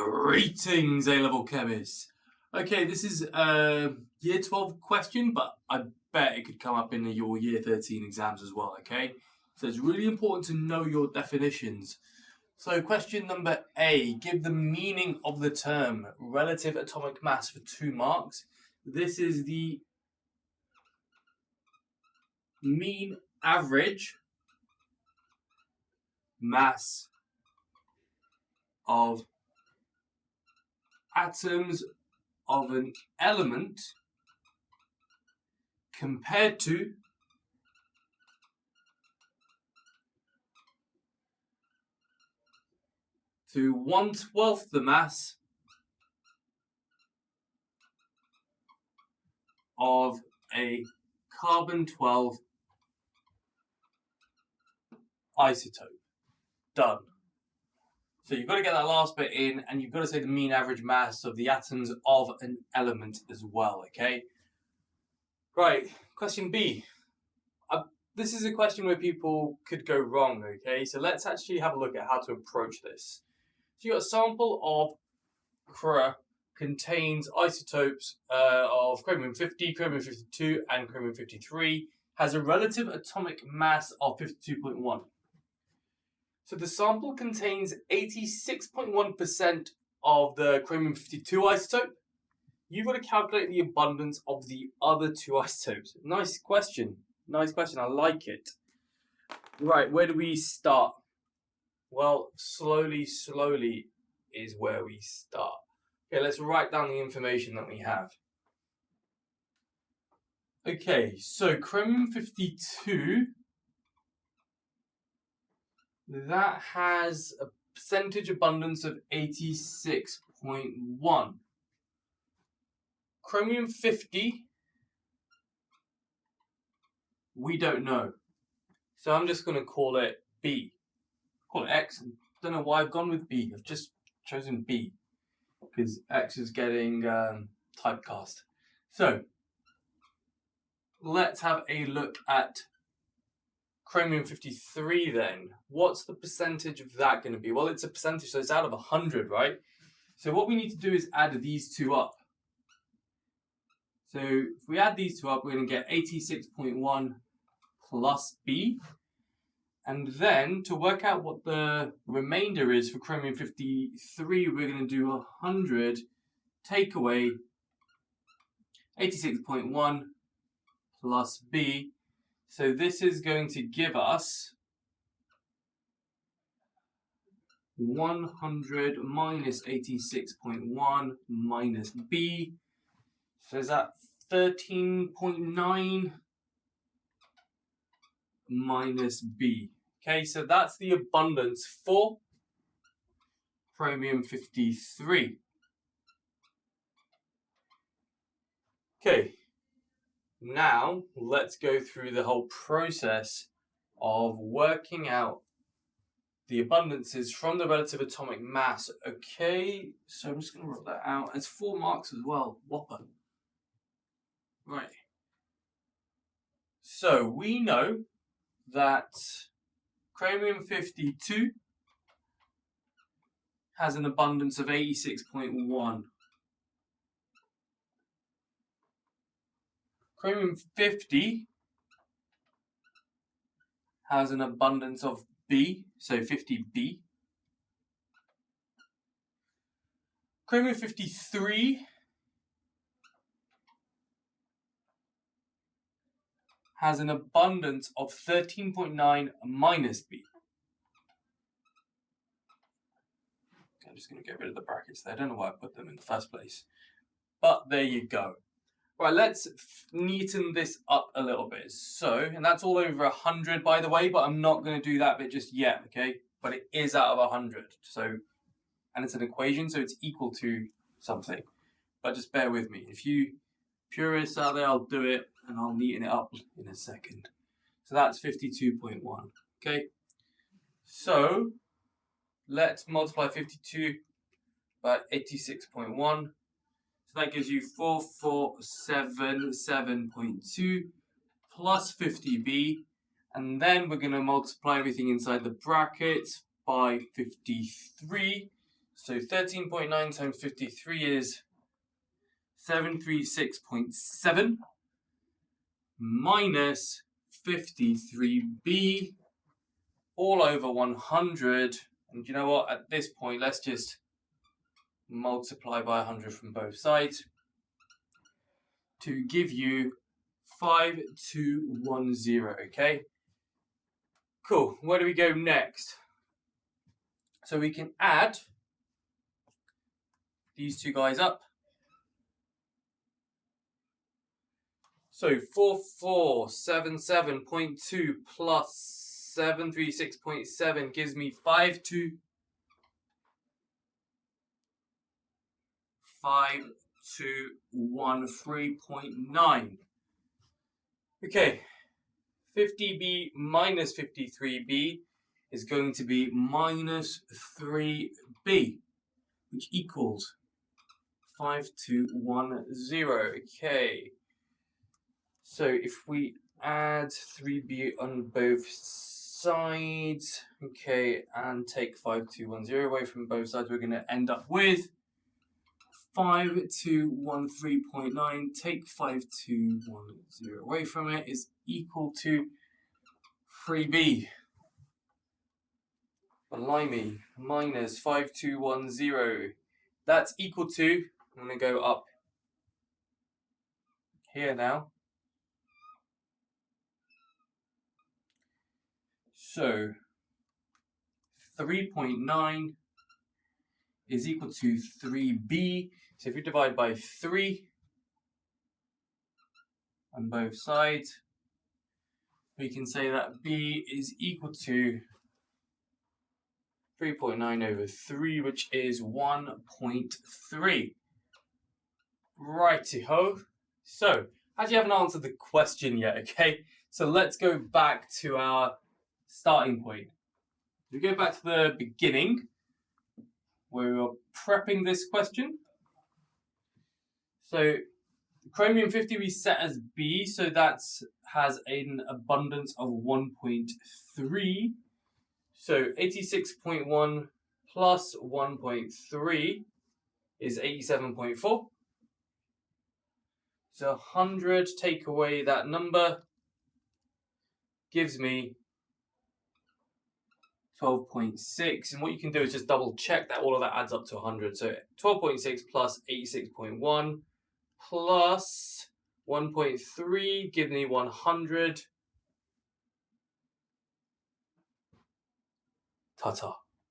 Greetings, A-level chemists. Okay, this is a year 12 question, but I bet it could come up in your year 13 exams as well, okay? So it's really important to know your definitions. So question number A, give the meaning of the term relative atomic mass for 2 marks. This is the mean average mass of atoms of an element compared to to 1/12 the mass of a carbon-12 isotope. Done. So you've got to get that last bit in, and you've got to say the mean average mass of the atoms of an element as well, okay? Right, question B. This is a question where people could go wrong, okay? So let's actually have a look at how to approach this. So you've got a sample of Cr contains isotopes of chromium-50, chromium-52, and chromium-53, has a relative atomic mass of 52.1. So the sample contains 86.1% of the chromium-52 isotope. You've got to calculate the abundance of the other 2 isotopes. Nice question. Nice question. I like it. Right, where do we start? Well, slowly is where we start. Okay, let's write down the information that we have. Okay, so chromium-52, that has a percentage abundance of 86.1. Chromium-50, we don't know. So I'm just going to call it B. Call it X. I don't know why I've gone with B. I've just chosen B because X is getting typecast. So let's have a look at chromium-53 then. What's the percentage of that going to be? Well, it's a percentage, so it's out of 100, right? So what we need to do is add these 2 up. So if we add these 2 up, we're going to get 86.1 plus B. And then to work out what the remainder is for chromium-53, we're going to do 100 take away 86.1 plus B. So this is going to give us 100 minus 86.1 minus B. So is that 13.9 minus B. Okay, so that's the abundance for chromium-53. Okay, now let's go through the whole process of working out the abundances from the relative atomic mass. Okay, so I'm just going to write that out. It's 4 marks as well. Whopper. Right. So we know that chromium-52 has an abundance of 86.1. Chromium-50 has an abundance of B, so 50B. Chromium-53 has an abundance of 13.9 minus B. I'm just going to get rid of the brackets there. I don't know why I put them in the first place. But there you go. Right, let's neaten this up a little bit. So, and that's all over 100, by the way, but I'm not going to do that bit just yet, okay? But it is out of 100. So, and it's an equation, so it's equal to something. But just bear with me. If you purists out there, I'll do it, and I'll neaten it up in a second. So that's 52.1, okay? So let's multiply 52 by 86.1. So that gives you 4477.2 plus 50B. And then we're going to multiply everything inside the brackets by 53. So 13.9 times 53 is 736.7 minus 53b all over 100. And you know what? At this point, let's just multiply by 100 from both sides to give you 5210, okay? Cool. Where do we go next? So we can add these two guys up. So 4477.2 plus 736.7 gives me 5213.9. Okay, 50b minus 53b is going to be minus 3b, which equals 5210. Okay, so if we add 3b on both sides, okay, and take 5210 away from both sides, we're going to end up with 5213.9, take 5210 away from it, is equal to 3b. Blimey, minus 5210. That's equal to, I'm going to go up here now. So 3.9 is equal to 3b. So if you divide by 3 on both sides, we can say that b is equal to 3.9 over 3, which is 1.3. Righty-ho. So, as you haven't answered the question yet, okay? So let's go back to our starting point. We go back to the beginning, where we were prepping this question. So chromium 50 we set as B, so that has an abundance of 1.3. So 86.1 plus 1.3 is 87.4. So 100, take away that number, gives me 12.6. And what you can do is just double check that all of that adds up to 100. So 12.6 plus 86.1 plus 1.3 gives me 100. Ta-ta.